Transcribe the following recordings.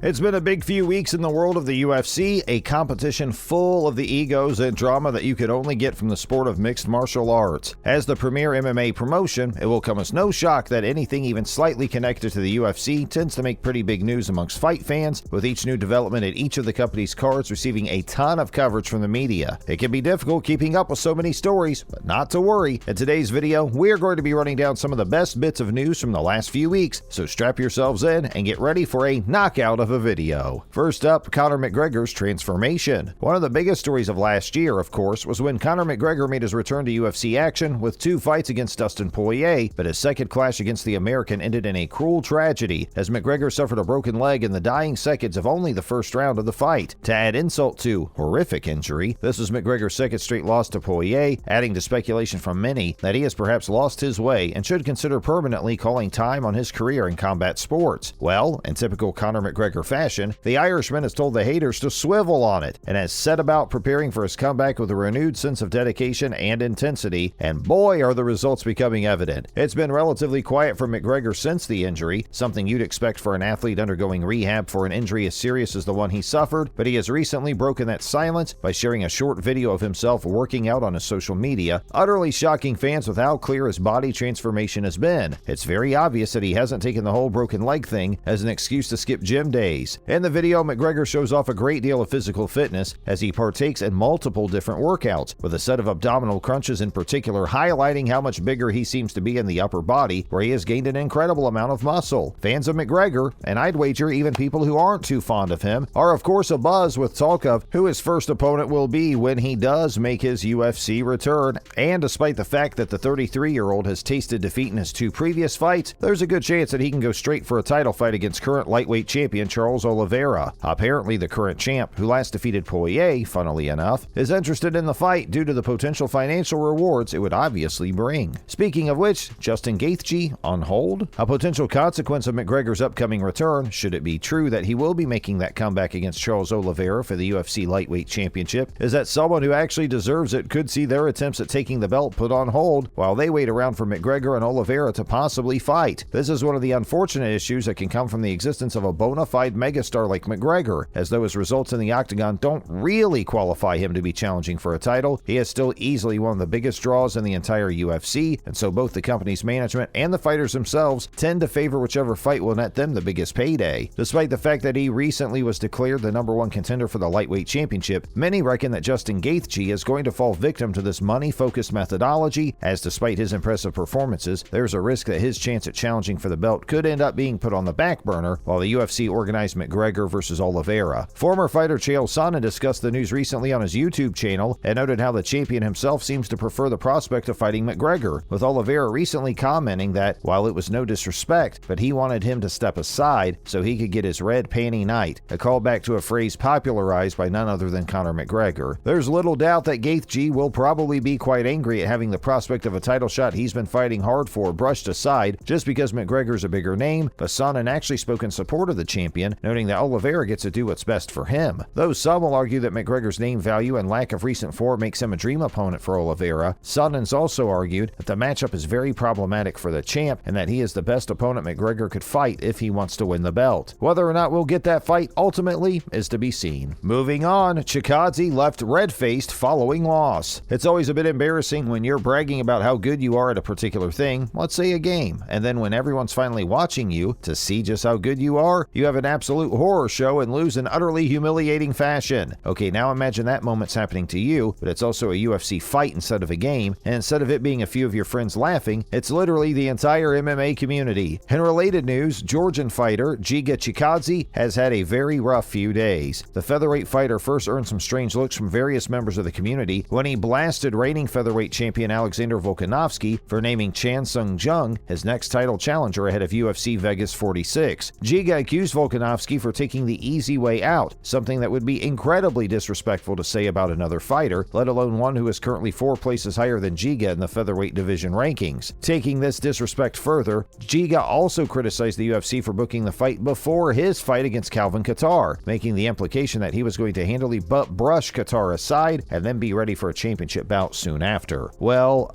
It's been a big few weeks in the world of the UFC, a competition full of the egos and drama that you could only get from the sport of mixed martial arts. As the premier MMA promotion, it will come as no shock that anything even slightly connected to the UFC tends to make pretty big news amongst fight fans, with each new development at each of the company's cards receiving a ton of coverage from the media. It can be difficult keeping up with so many stories, but not to worry. In today's video, we're going to be running down some of the best bits of news from the last few weeks, so strap yourselves in and get ready for a knockout of a video. First up, Conor McGregor's transformation. One of the biggest stories of last year, of course, was when Conor McGregor made his return to UFC action with 2 fights against Dustin Poirier, but his second clash against the American ended in a cruel tragedy as McGregor suffered a broken leg in the dying seconds of only the first round of the fight. To add insult to horrific injury, this was McGregor's second straight loss to Poirier, adding to speculation from many that he has perhaps lost his way and should consider permanently calling time on his career in combat sports. Well, in typical Conor McGregor fashion, the Irishman has told the haters to swivel on it and has set about preparing for his comeback with a renewed sense of dedication and intensity, and boy are the results becoming evident. It's been relatively quiet for McGregor since the injury, something you'd expect for an athlete undergoing rehab for an injury as serious as the one he suffered, but he has recently broken that silence by sharing a short video of himself working out on his social media, utterly shocking fans with how clear his body transformation has been. It's very obvious that he hasn't taken the whole broken leg thing as an excuse to skip gym days. In the video, McGregor shows off a great deal of physical fitness as he partakes in multiple different workouts, with a set of abdominal crunches in particular highlighting how much bigger he seems to be in the upper body, where he has gained an incredible amount of muscle. Fans of McGregor, and I'd wager even people who aren't too fond of him, are of course abuzz with talk of who his first opponent will be when he does make his UFC return, and despite the fact that the 33-year-old has tasted defeat in his 2 previous fights, there's a good chance that he can go straight for a title fight against current lightweight champion Charles Oliveira. Apparently, the current champ, who last defeated Poirier, funnily enough, is interested in the fight due to the potential financial rewards it would obviously bring. Speaking of which, Justin Gaethje on hold? A potential consequence of McGregor's upcoming return, should it be true that he will be making that comeback against Charles Oliveira for the UFC Lightweight Championship, is that someone who actually deserves it could see their attempts at taking the belt put on hold while they wait around for McGregor and Oliveira to possibly fight. This is one of the unfortunate issues that can come from the existence of a bona fide megastar like McGregor, as though his results in the octagon don't really qualify him to be challenging for a title. He is still easily one of the biggest draws in the entire UFC, and so both the company's management and the fighters themselves tend to favor whichever fight will net them the biggest payday. Despite the fact that he recently was declared the #1 contender for the lightweight championship, many reckon that Justin Gaethje is going to fall victim to this money-focused methodology, as despite his impressive performances, there's a risk that his chance at challenging for the belt could end up being put on the back burner while the UFC organized McGregor versus Oliveira. Former fighter Chael Sonnen discussed the news recently on his YouTube channel and noted how the champion himself seems to prefer the prospect of fighting McGregor, with Oliveira recently commenting that, while it was no disrespect, but he wanted him to step aside so he could get his red panty night, a callback to a phrase popularized by none other than Conor McGregor. There's little doubt that Gaethje will probably be quite angry at having the prospect of a title shot he's been fighting hard for brushed aside just because McGregor's a bigger name, but Sonnen actually spoke in support of the champion, noting that Oliveira gets to do what's best for him. Though some will argue that McGregor's name value and lack of recent form makes him a dream opponent for Oliveira, Sonnen's also argued that the matchup is very problematic for the champ and that he is the best opponent McGregor could fight if he wants to win the belt. Whether or not we'll get that fight ultimately is to be seen. Moving on, Chikadze left red-faced following loss. It's always a bit embarrassing when you're bragging about how good you are at a particular thing, let's say a game, and then when everyone's finally watching you to see just how good you are, you have an absolute horror show and lose in utterly humiliating fashion. Okay, now imagine that moment's happening to you, but it's also a UFC fight instead of a game, and instead of it being a few of your friends laughing, it's literally the entire MMA community. In related news, Georgian fighter Giga Chikadze has had a very rough few days. The featherweight fighter first earned some strange looks from various members of the community when he blasted reigning featherweight champion Alexander Volkanovski for naming Chan Sung Jung his next title challenger ahead of UFC Vegas 46. Giga accused Volkanovski for taking the easy way out, something that would be incredibly disrespectful to say about another fighter, let alone one who is currently 4 places higher than Giga in the featherweight division rankings. Taking this disrespect further, Giga also criticized the UFC for booking the fight before his fight against Calvin Kattar, making the implication that he was going to handily brush Kattar aside and then be ready for a championship bout soon after. Well,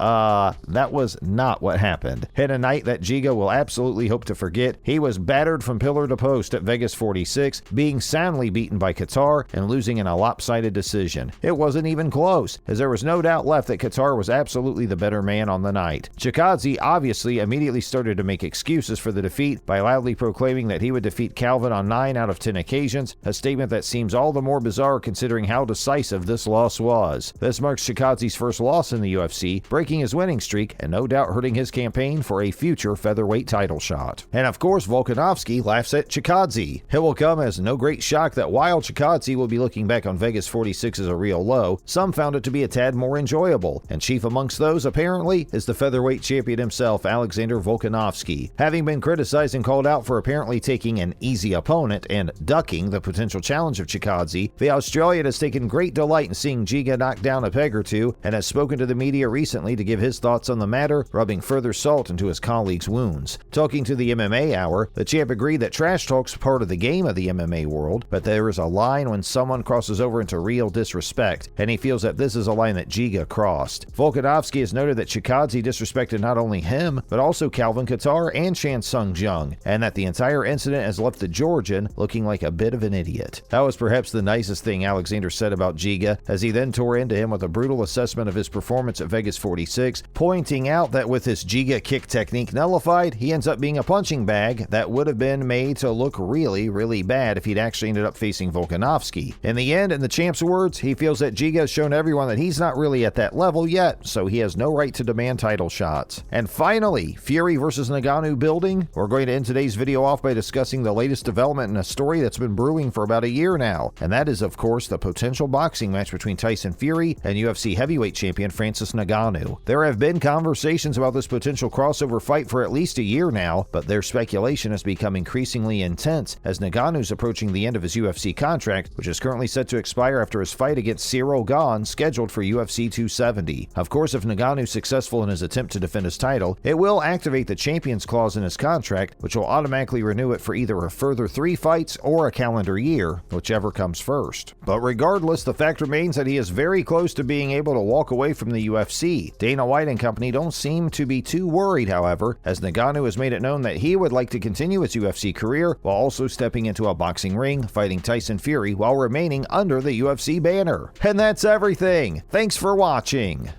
that was not what happened. In a night that Giga will absolutely hope to forget, he was battered from pillar to post at Vegas 46, being soundly beaten by Qatar and losing in a lopsided decision. It wasn't even close, as there was no doubt left that Qatar was absolutely the better man on the night. Chikadze obviously immediately started to make excuses for the defeat by loudly proclaiming that he would defeat Calvin on 9 out of 10 occasions, a statement that seems all the more bizarre considering how decisive this loss was. This marks Chikadze's first loss in the UFC, breaking his winning streak and no doubt hurting his campaign for a future featherweight title shot. And of course, Volkanovski laughs at Chikadze. It will come as no great shock that while Chikadze will be looking back on Vegas 46 as a real low, some found it to be a tad more enjoyable, and chief amongst those, apparently, is the featherweight champion himself, Alexander Volkanovski. Having been criticized and called out for apparently taking an easy opponent and ducking the potential challenge of Chikadze, the Australian has taken great delight in seeing Giga knock down a peg or two and has spoken to the media recently to give his thoughts on the matter, rubbing further salt into his colleagues' wounds. Talking to the MMA Hour, the champ agreed that trash talk's part of the game of the MMA world, but there is a line when someone crosses over into real disrespect, and he feels that this is a line that Giga crossed. Volkanovski has noted that Chikadze disrespected not only him, but also Calvin Kattar and Chan Sung Jung, and that the entire incident has left the Georgian looking like a bit of an idiot. That was perhaps the nicest thing Alexander said about Giga, as he then tore into him with a brutal assessment of his performance at Vegas 46, pointing out that with his Giga kick technique nullified, he ends up being a punching bag that would have been made to look really, really bad if he'd actually ended up facing Volkanovski. In the end, in the champ's words, he feels that Giga has shown everyone that he's not really at that level yet, so he has no right to demand title shots. And finally, Fury versus Ngannou building. We're going to end today's video off by discussing the latest development in a story that's been brewing for about a year now, and that is, of course, the potential boxing match between Tyson Fury and UFC heavyweight champion Francis Ngannou. There have been conversations about this potential crossover fight for at least a year now, but their speculation has become increasingly intense as Ngannou's approaching the end of his UFC contract, which is currently set to expire after his fight against Cyril Gane, scheduled for UFC 270. Of course, if Ngannou is successful in his attempt to defend his title, it will activate the Champions Clause in his contract, which will automatically renew it for either a further 3 fights or a calendar year, whichever comes first. But regardless, the fact remains that he is very close to being able to walk away from the UFC. Dana White and company don't seem to be too worried, however, as Ngannou has made it known that he would like to continue his UFC career while also stepping into a boxing ring, fighting Tyson Fury while remaining under the UFC banner. And that's everything. Thanks for watching.